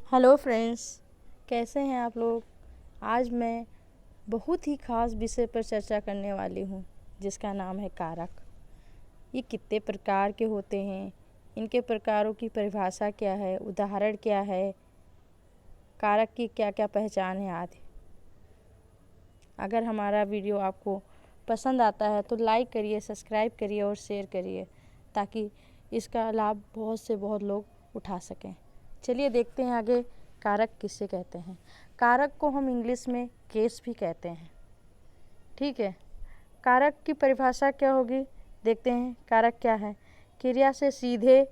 Hello friends, कैसे हैं आप लोग। आज मैं बहुत ही ख़ास विषय पर चर्चा करने वाली हूँ जिसका नाम है कारक। ये कितने प्रकार के होते हैं, इनके प्रकारों की परिभाषा क्या है, उदाहरण क्या है, कारक की क्या क्या पहचान है आदि। अगर हमारा वीडियो आपको पसंद आता है तो लाइक करिए, सब्सक्राइब करिए और शेयर करिए ताकि इसका लाभ बहुत से बहुत लोग उठा सकें। चलिए देखते हैं आगे कारक किसे कहते हैं। कारक को हम इंग्लिश में केस भी कहते हैं। ठीक है, कारक की परिभाषा क्या होगी, देखते हैं। कारक क्या है? क्रिया से सीधे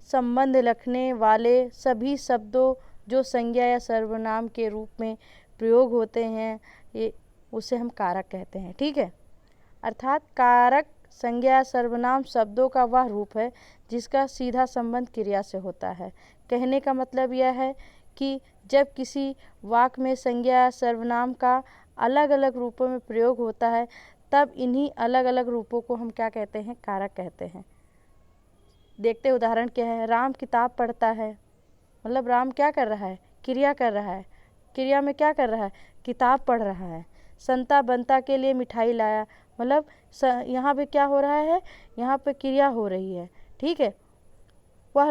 संबंध रखने वाले सभी शब्दों जो संज्ञा या सर्वनाम के रूप में प्रयोग होते हैं, ये उसे हम कारक कहते हैं। ठीक है, अर्थात कारक संज्ञा सर्वनाम शब्दों का वह रूप है जिसका सीधा संबंध क्रिया से होता है। कहने का मतलब यह है कि जब किसी वाक्य में संज्ञा सर्वनाम का अलग अलग रूपों में प्रयोग होता है तब इन्हीं अलग अलग रूपों को हम क्या कहते हैं? कारक कहते हैं। देखते उदाहरण क्या है। राम किताब पढ़ता है, मतलब राम क्या कर रहा है? क्रिया कर रहा है। क्रिया में क्या कर रहा है? किताब पढ़ रहा है। संता बंता के लिए मिठाई लाया, मतलब यहाँ पे क्या हो रहा है? यहाँ पे क्रिया हो रही है। ठीक है, वह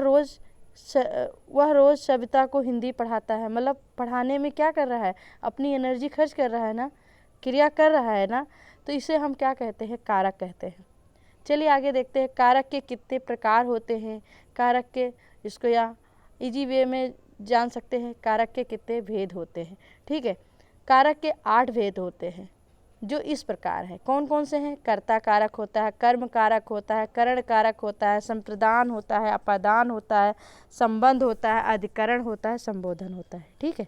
रोज़ सविता को हिंदी पढ़ाता है, मतलब पढ़ाने में क्या कर रहा है? अपनी एनर्जी खर्च कर रहा है ना, क्रिया कर रहा है ना, तो इसे हम क्या कहते हैं? कारक कहते हैं। चलिए आगे देखते हैं कारक के कितने प्रकार होते हैं। कारक के इसको या इजी वे में जान सकते हैं कारक के कितने भेद होते हैं। ठीक है, कारक के 8 भेद होते हैं जो इस प्रकार है। कौन कौन से हैं? कर्ता कारक होता है, कर्म कारक होता है, करण कारक होता है, संप्रदान होता है, अपादान होता है, संबंध होता है, अधिकरण होता है, संबोधन होता है। ठीक है,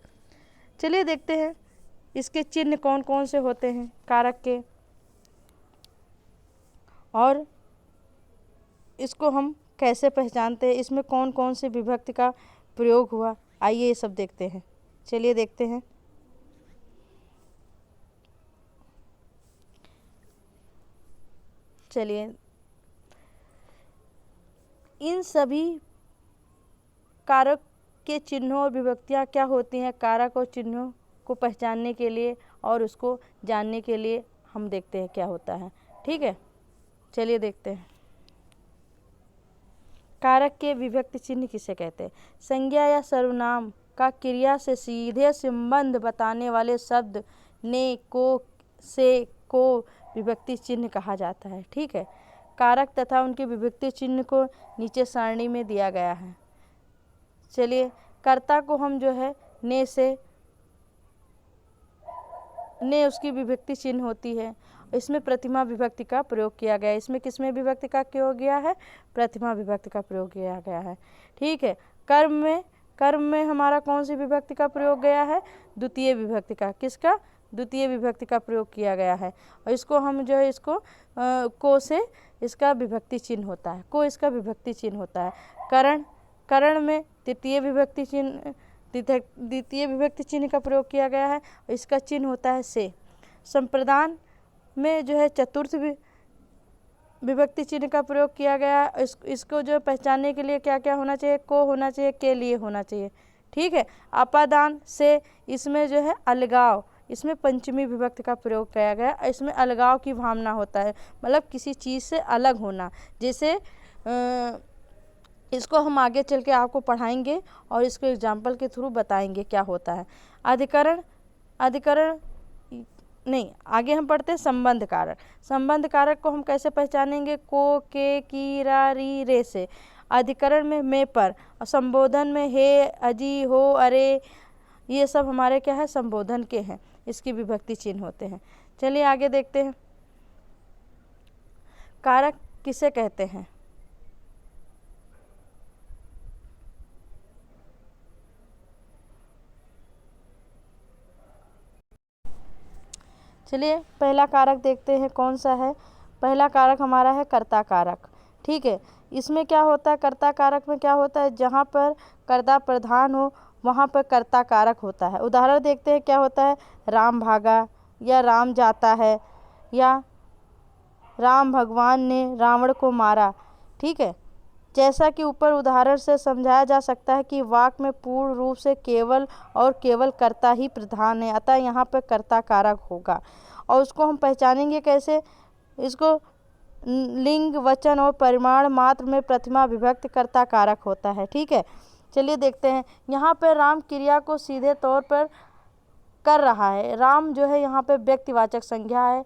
चलिए देखते हैं इसके चिन्ह कौन कौन से होते हैं कारक के, और इसको हम कैसे पहचानते हैं, इसमें कौन कौन सी विभक्ति का प्रयोग हुआ। आइए ये सब देखते हैं। चलिए देखते हैं। चलिए इन सभी कारक के चिन्हों और विभक्तियाँ क्या होती हैं कारक और चिन्हों को पहचानने के लिए और उसको जानने के लिए हम देखते हैं क्या होता है। ठीक है, चलिए देखते हैं। कारक के विभक्ति चिन्ह किसे कहते हैं? संज्ञा या सर्वनाम का क्रिया से सीधे संबंध बताने वाले शब्द ने, को, से, को विभक्ति चिन्ह कहा जाता है। ठीक है, कारक तथा उनके विभक्ति चिन्ह को नीचे सारणी में दिया गया है। चलिए, कर्ता को हम जो है ने से, ने उसकी विभक्ति चिन्ह होती है। इसमें प्रतिमा विभक्ति का प्रयोग किया गया है। इसमें किसमें विभक्ति का किया गया है? प्रतिमा विभक्ति का प्रयोग किया गया है। ठीक है, कर्म में हमारा कौन सी विभक्ति का प्रयोग गया है? द्वितीय विभक्ति का। किसका? द्वितीय विभक्ति का प्रयोग किया गया है। और इसको हम जो है इसको को से इसका विभक्ति चिन्ह होता है, को इसका विभक्ति चिन्ह होता है। करण में द्वितीय विभक्ति चिन्ह का प्रयोग किया गया है, इसका चिन्ह होता है से। संप्रदान में जो है चतुर्थ विभक्ति चिन्ह का प्रयोग किया गया है। इसको जो पहचानने के लिए क्या क्या होना चाहिए? को होना चाहिए, के लिए होना चाहिए। ठीक है, अपादान से, इसमें जो है अलगाव, इसमें पंचमी विभक्ति का प्रयोग किया गया। इसमें अलगाव की भावना होता है, मतलब किसी चीज़ से अलग होना। जैसे इसको हम आगे चल के आपको पढ़ाएंगे और इसको एग्जाम्पल के थ्रू बताएंगे क्या होता है। अधिकरण नहीं, आगे हम पढ़ते हैं संबंध कारक। संबंध कारक को हम कैसे पहचानेंगे? को, के, की, रा, री, रे से। अधिकरण में पर, और संबोधन में हे, अजी, हो, अरे, ये सब हमारे क्या है? संबोधन के हैं, इसकी विभक्ति चिन्ह होते हैं। चलिए आगे देखते हैं कारक किसे कहते हैं। चलिए पहला कारक देखते हैं कौन सा है। पहला कारक हमारा है कर्ता कारक। ठीक है, इसमें क्या होता है? कर्ता कारक में क्या होता है? जहाँ पर कर्ता प्रधान हो वहाँ पर कर्ता कारक होता है। उदाहरण देखते हैं क्या होता है। राम भागा, या राम जाता है, या राम भगवान ने रावण को मारा। ठीक है, जैसा कि ऊपर उदाहरण से समझाया जा सकता है कि वाक्य में पूर्ण रूप से केवल और केवल कर्ता ही प्रधान है, अतः यहाँ पर कर्ता कारक होगा। और उसको हम पहचानेंगे कैसे? इसको लिंग, वचन और परिमाण मात्र में प्रथमा विभक्त कर्ता कारक होता है। ठीक है, चलिए देखते हैं। यहाँ पर राम क्रिया को सीधे तौर पर कर रहा है। राम जो है यहाँ पे व्यक्तिवाचक संज्ञा है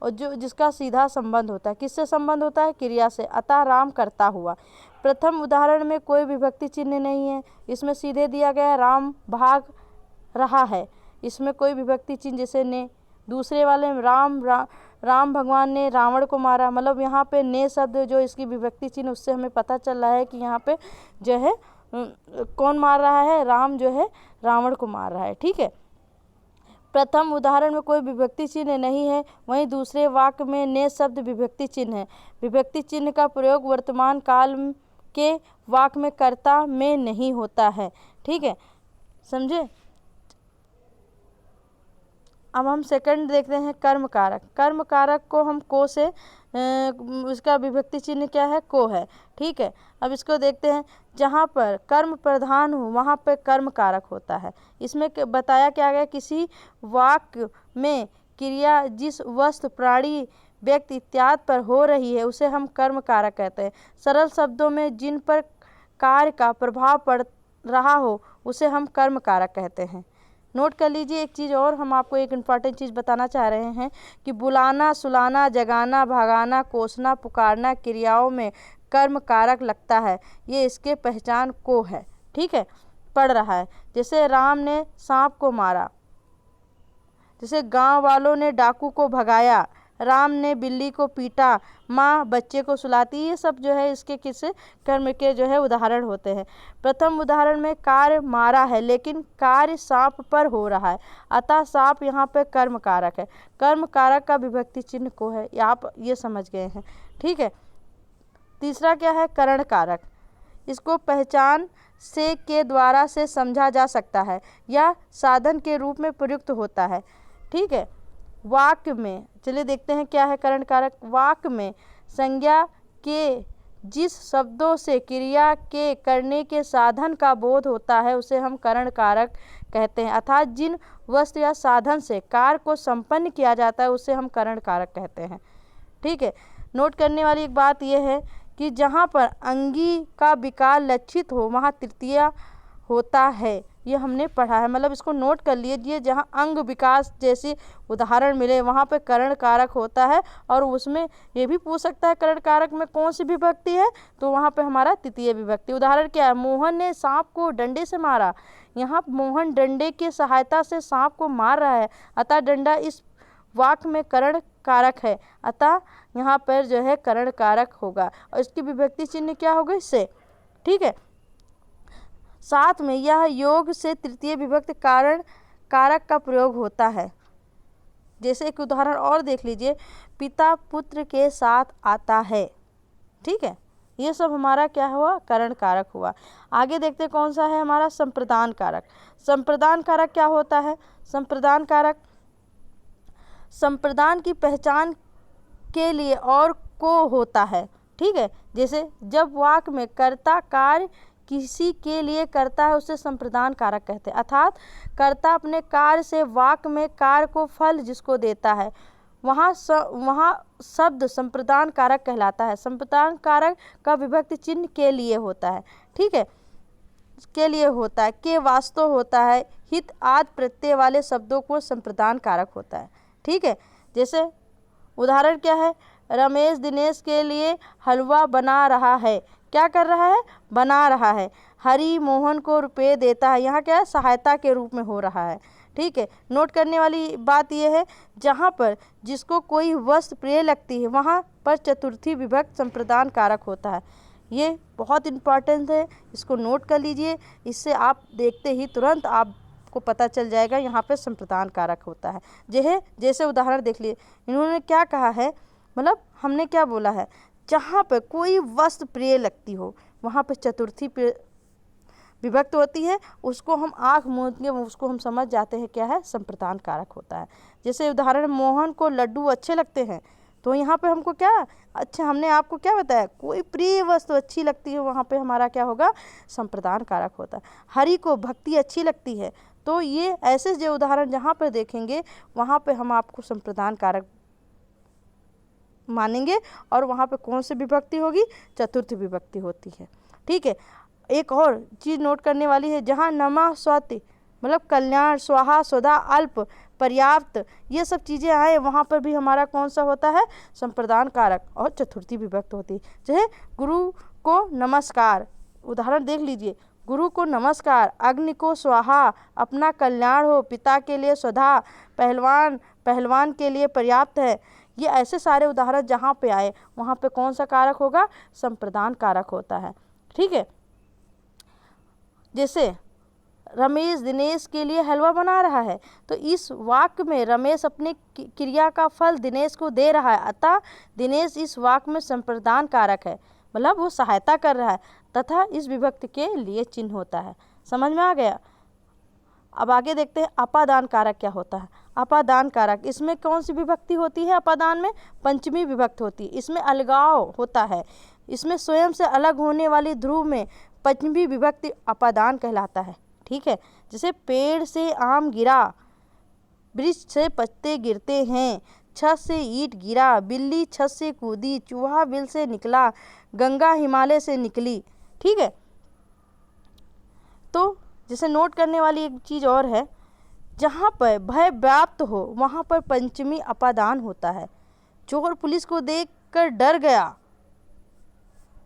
और जो जिसका सीधा संबंध होता है, किससे संबंध होता है? क्रिया से, अतः राम करता हुआ। प्रथम उदाहरण में कोई विभक्ति चिन्ह नहीं है, इसमें सीधे दिया गया राम भाग रहा है, इसमें कोई विभक्ति चिन्ह जैसे ने। दूसरे वाले में राम भगवान ने रावण को मारा, मतलब यहाँ पे ने शब्द जो इसकी विभक्ति चिन्ह, उससे हमें पता चल रहा है कि यहाँ पे जो है कौन मार रहा है? राम जो है रावण को मार रहा है। ठीक है, प्रथम उदाहरण में कोई विभक्ति चिन्ह नहीं है, वहीं दूसरे वाक्य में ने शब्द विभक्ति चिन्ह है। विभक्ति चिन्ह का प्रयोग वर्तमान काल के वाक्य में कर्ता में नहीं होता है। ठीक है, समझे? अब हम सेकंड देखते हैं, कर्म कारक। कर्म कारक को हम को से उसका विभक्ति चिन्ह क्या है? को है। ठीक है, अब इसको देखते हैं। जहाँ पर कर्म प्रधान हो वहाँ पर कर्म कारक होता है। इसमें बताया क्या गया? किसी वाक्य में क्रिया जिस वस्तु, प्राणी, व्यक्ति इत्यादि पर हो रही है उसे हम कर्म कारक कहते हैं। सरल शब्दों में जिन पर कार्य का प्रभाव पड़ रहा हो उसे हम कर्म कारक कहते हैं। नोट कर लीजिए एक चीज़ और, हम आपको एक इम्पॉर्टेंट चीज़ बताना चाह रहे हैं कि बुलाना, सुलाना, जगाना, भगाना, कोसना, पुकारना क्रियाओं में कर्म कारक लगता है, ये इसके पहचान को है। ठीक है, पढ़ रहा है। जैसे राम ने सांप को मारा, जैसे गांव वालों ने डाकू को भगाया, राम ने बिल्ली को पीटा, माँ बच्चे को सुलाती, ये सब जो है इसके किस कर्म के जो है उदाहरण होते हैं। प्रथम उदाहरण में कार्य मारा है लेकिन कार्य सांप पर हो रहा है, अतः सांप यहाँ पे कर्म कारक है। कर्म कारक का विभक्ति चिन्ह को है, आप ये समझ गए हैं। ठीक है, तीसरा क्या है? करण कारक। इसको पहचान से के द्वारा से समझा जा सकता है या साधन के रूप में प्रयुक्त होता है। ठीक है, वाक्य में चलिए देखते हैं क्या है करण कारक। वाक्य में संज्ञा के जिस शब्दों से क्रिया के करने के साधन का बोध होता है उसे हम करण कारक कहते हैं, अर्थात जिन वस्तु या साधन से कार्य को संपन्न किया जाता है उसे हम करण कारक कहते हैं। ठीक है, नोट करने वाली एक बात यह है कि जहाँ पर अंगी का विकार लक्षित हो वहाँ तृतीया होता है, ये हमने पढ़ा है। मतलब इसको नोट कर लीजिए, जहाँ अंग विकास जैसे उदाहरण मिले वहाँ पे करण कारक होता है। और उसमें ये भी पूछ सकता है करण कारक में कौन सी विभक्ति है, तो वहाँ पे हमारा तृतीय विभक्ति। उदाहरण क्या है? मोहन ने सांप को डंडे से मारा, यहाँ मोहन डंडे की सहायता से सांप को मार रहा है, अतः डंडा इस वाक्य में करण कारक है, अतः यहाँ पर जो है करण कारक होगा और इसकी विभक्ति चिन्ह क्या होगा? इससे। ठीक है, साथ में यह योग से तृतीय विभक्त कारण कारक का प्रयोग होता है। जैसे एक उदाहरण और देख लीजिए, पिता पुत्र के साथ आता है। ठीक है, ये सब हमारा क्या हुआ? करण कारक हुआ। आगे देखते कौन सा है हमारा? संप्रदान कारक। संप्रदान कारक क्या होता है? संप्रदान कारक संप्रदान की पहचान के लिए और को होता है। ठीक है, जैसे जब वाक्य में कर्ता कार्य किसी के लिए करता है उसे संप्रदान कारक कहते हैं, अर्थात कर्ता अपने कार्य से वाक्य में कार्य को फल जिसको देता है वहाँ शब्द संप्रदान कारक कहलाता है। संप्रदान कारक का विभक्ति चिन्ह के लिए होता है। ठीक है, के लिए होता है, के वास्तव होता है, हित आदि प्रत्यय वाले शब्दों को संप्रदान कारक होता है। ठीक है, जैसे उदाहरण क्या है? रमेश दिनेश के लिए हलवा बना रहा है, क्या कर रहा है? बना रहा है। हरि मोहन को रुपए देता है, यहाँ क्या है? सहायता के रूप में हो रहा है। ठीक है, नोट करने वाली बात यह है जहाँ पर जिसको कोई वस्तु प्रिय लगती है वहाँ पर चतुर्थी विभक्त संप्रदान कारक होता है। ये बहुत इम्पॉर्टेंट है, इसको नोट कर लीजिए, इससे आप देखते ही तुरंत आपको पता चल जाएगा यहाँ पे संप्रदान कारक होता है। जैसे उदाहरण देख लिए, इन्होंने क्या कहा है, मतलब हमने क्या बोला है? जहाँ पर कोई वस्तु प्रिय लगती हो वहाँ पर चतुर्थी विभक्त होती है, उसको हम आँख मूंद के उसको हम समझ जाते हैं क्या है? संप्रदान कारक होता है। जैसे उदाहरण, मोहन को लड्डू अच्छे लगते हैं, तो यहाँ पे हमको क्या, अच्छा हमने आपको क्या बताया, कोई प्रिय वस्तु अच्छी लगती है, वहाँ पे हमारा क्या होगा, संप्रदान कारक होता है। हरि को भक्ति अच्छी लगती है, तो ये ऐसे जो उदाहरण जहाँ पर देखेंगे वहाँ पे हम आपको संप्रदान कारक मानेंगे, और वहाँ पे कौन सी विभक्ति होगी, चतुर्थ विभक्ति होती है। ठीक है, एक और चीज़ नोट करने वाली है, जहाँ नमः स्वति मतलब कल्याण, स्वाहा, स्वधा, अल्प, पर्याप्त, ये सब चीज़ें आए वहाँ पर भी हमारा कौन सा होता है, संप्रदान कारक और चतुर्थी विभक्त होती है। जैसे गुरु को नमस्कार, उदाहरण देख लीजिए, गुरु को नमस्कार, अग्नि को स्वाहा, अपना कल्याण हो, पिता के लिए स्वधा, पहलवान पहलवान के लिए पर्याप्त है। ये ऐसे सारे उदाहरण जहाँ पे आए वहाँ पे कौन सा कारक होगा, संप्रदान कारक होता है। ठीक है, जैसे रमेश दिनेश के लिए हलवा बना रहा है, तो इस वाक्य में रमेश अपने क्रिया का फल दिनेश को दे रहा है, अतः दिनेश इस वाक्य में संप्रदान कारक है, मतलब वो सहायता कर रहा है, तथा इस विभक्ति के लिए चिन्ह होता है। समझ में आ गया। अब आगे देखते हैं अपादान कारक क्या होता है। अपादान कारक, इसमें कौन सी विभक्ति होती है, अपादान में पंचमी विभक्ति होती है। इसमें अलगाव होता है, इसमें स्वयं से अलग होने वाली ध्रुव में पंचमी विभक्ति अपादान कहलाता है। ठीक है, जैसे पेड़ से आम गिरा, वृक्ष से पत्ते गिरते हैं, छत से ईंट गिरा, बिल्ली छत से कूदी, चूहा बिल से निकला, गंगा हिमालय से निकली। ठीक है, तो जैसे नोट करने वाली एक चीज़ और है, जहाँ पर भय व्याप्त हो वहाँ पर पंचमी अपादान होता है। चोर पुलिस को देखकर डर गया,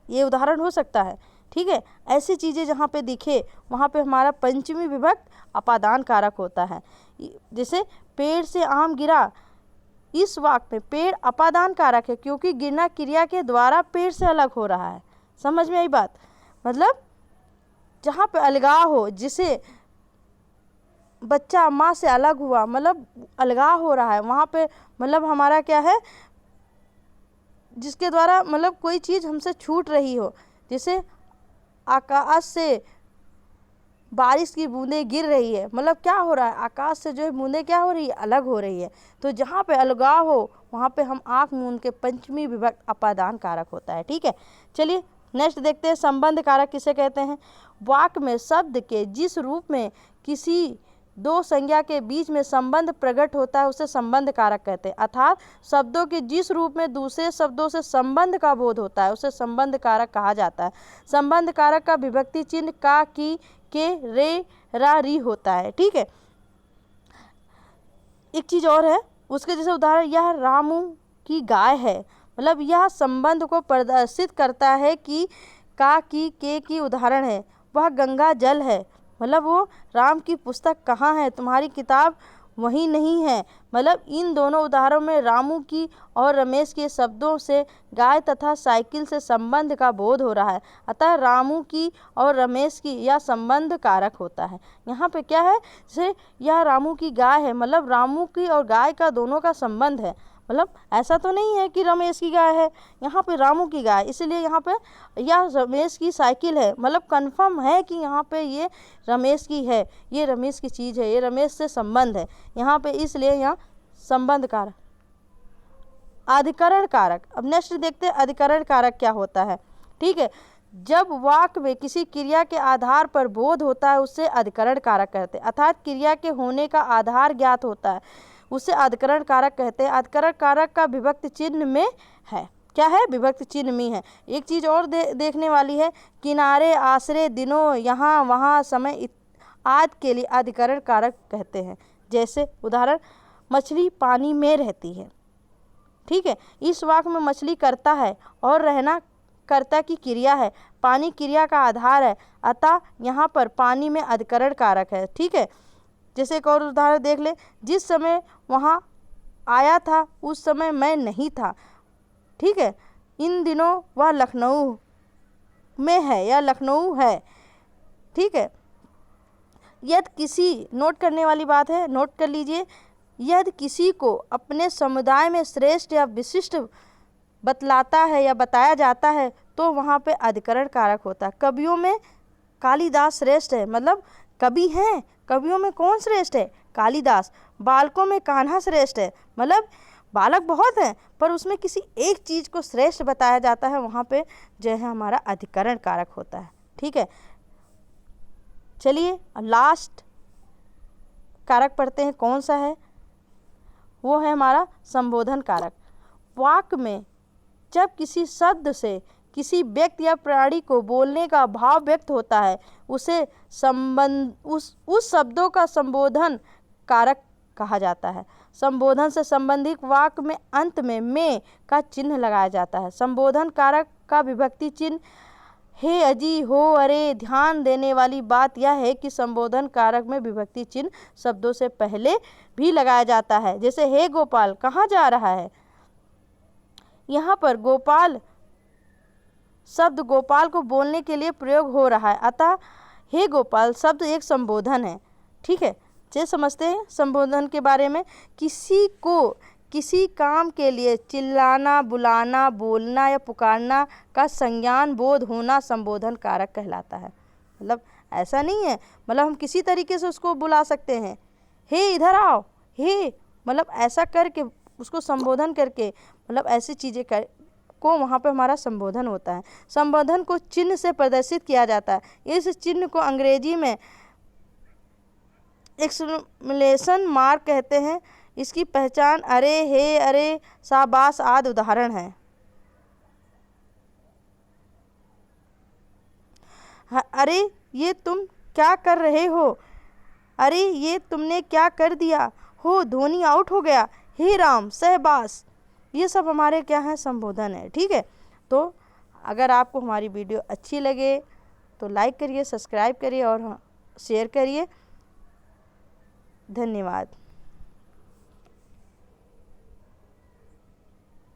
ये उदाहरण हो सकता है। ठीक है, ऐसी चीज़ें जहाँ पे दिखे वहाँ पे हमारा पंचमी विभक्त अपादान कारक होता है। जैसे पेड़ से आम गिरा, इस वाक्य में पेड़ अपादान कारक है, क्योंकि गिरना क्रिया के द्वारा पेड़ से अलग हो रहा है। समझ में आई बात, मतलब जहाँ पे अलगाव हो, जिसे बच्चा माँ से अलग हुआ, मतलब अलगाव हो रहा है, वहाँ पे मतलब हमारा क्या है, जिसके द्वारा मतलब कोई चीज़ हमसे छूट रही हो। जैसे आकाश से बारिश की बूंदें गिर रही है, मतलब क्या हो रहा है, आकाश से जो है बूंदें क्या हो रही है, अलग हो रही है। तो जहाँ पे अलगाव हो वहाँ पे हम आँख मूंद के पंचमी विभक्त अपादान कारक होता है। ठीक है, चलिए नेक्स्ट देखते हैं संबंध कारक किसे कहते हैं। वाक्य में शब्द के जिस रूप में किसी दो संज्ञा के बीच में संबंध प्रकट होता है उसे संबंध कारक कहते हैं। अर्थात शब्दों के जिस रूप में दूसरे शब्दों से संबंध का बोध होता है उसे संबंध कारक कहा जाता है। संबंध कारक का विभक्ति चिन्ह का, की, के, रे, रा, री होता है। ठीक है, एक चीज़ और है उसके जैसे उदाहरण, यह रामू की गाय है, मतलब यह संबंध को प्रदर्शित करता है कि का, की उदाहरण है। वह गंगा जल है, मतलब वो राम की पुस्तक कहाँ है, तुम्हारी किताब वहीं नहीं है। मतलब इन दोनों उदाहरणों में रामू की और रमेश के शब्दों से गाय तथा साइकिल से संबंध का बोध हो रहा है, अतः रामू की और रमेश की यह संबंध कारक होता है। यहाँ पे क्या है, जैसे यह रामू की गाय है, मतलब रामू की और गाय का दोनों का संबंध है, मतलब ऐसा तो नहीं है कि रमेश की गाय है, यहाँ पे रामू की गाय, इसलिए यहाँ पे यह रमेश की साइकिल है, मतलब कंफर्म है कि यहाँ पे ये रमेश की है, ये रमेश की चीज़ है, ये रमेश से संबंध है यहाँ पे, इसलिए यहाँ संबंध कारक। अधिकरण कारक, अब नेक्स्ट देखते हैं अधिकरण कारक क्या होता है। ठीक है, जब वाक्य में किसी क्रिया के आधार पर बोध होता है उससे अधिकरण कारक कहते हैं। अर्थात क्रिया के होने का आधार ज्ञात होता है उसे अधिकरण कारक कहते हैं। अधिकरण कारक का विभक्ति चिन्ह में है, क्या है, विभक्ति चिन्ह में है। एक चीज़ और देखने वाली है, किनारे, आश्रय, दिनों, यहाँ वहाँ, समय आदि के लिए अधिकरण कारक कहते हैं। जैसे उदाहरण, मछली पानी में रहती है। ठीक है, इस वाक्य में मछली कर्ता है और रहना कर्ता की क्रिया है, पानी क्रिया का आधार है, अतः यहाँ पर पानी में अधिकरण कारक है। ठीक है, जैसे एक और उदाहरण देख ले, जिस समय वहाँ आया था उस समय मैं नहीं था। ठीक है, इन दिनों वह लखनऊ में है या लखनऊ है। ठीक है, यदि किसी, नोट करने वाली बात है, नोट कर लीजिए, यदि किसी को अपने समुदाय में श्रेष्ठ या विशिष्ट बतलाता है या बताया जाता है तो वहाँ पे अधिकरण कारक होता है। कवियों में कालिदास श्रेष्ठ है, मतलब कवि हैं, कवियों में कौन श्रेष्ठ है, कालिदास। बालकों में कान्हा श्रेष्ठ है, मतलब बालक बहुत हैं, पर उसमें किसी एक चीज़ को श्रेष्ठ बताया जाता है, वहाँ पे जो है हमारा अधिकरण कारक होता है। ठीक है, चलिए लास्ट कारक पढ़ते हैं, कौन सा है, वो है हमारा संबोधन कारक। वाक्य में जब किसी शब्द से किसी व्यक्ति या प्राणी को बोलने का भाव व्यक्त होता है, उसे उस शब्दों का संबोधन कारक कहा जाता है। संबोधन से संबंधित वाक्य में अंत में का चिन्ह लगाया जाता है। संबोधन कारक का विभक्ति चिन्ह हे, अजी, हो, अरे। ध्यान देने वाली बात यह है कि संबोधन कारक में विभक्ति चिन्ह शब्दों से पहले भी लगाया जाता है। जैसे हे गोपाल, कहाँ जा रहा है। यहाँ पर गोपाल शब्द गोपाल को बोलने के लिए प्रयोग हो रहा है, अतः हे गोपाल शब्द एक संबोधन है। ठीक है, ये समझते हैं संबोधन के बारे में। किसी को किसी काम के लिए चिल्लाना, बुलाना, बोलना या पुकारना का संज्ञान बोध होना संबोधन कारक कहलाता है। मतलब ऐसा नहीं है, मतलब हम किसी तरीके से उसको बुला सकते हैं, हे इधर आओ, हे, मतलब ऐसा करके उसको संबोधन करके, मतलब ऐसी चीज़ें कर को वहाँ पे हमारा संबोधन होता है। संबोधन को चिन्ह से प्रदर्शित किया जाता है। इस चिन्ह को अंग्रेजी में एक्सक्लेमेशन मार्क कहते हैं। इसकी पहचान अरे, हे, अरे, शाबाश आदि उदाहरण हैं। अरे ये तुम क्या कर रहे हो, अरे ये तुमने क्या कर दिया, हो धोनी आउट हो गया, हे राम सहबास, ये सब हमारे क्या हैं, संबोधन है। ठीक है, तो अगर आपको हमारी वीडियो अच्छी लगे तो लाइक करिए, सब्सक्राइब करिए और शेयर करिए। धन्यवाद।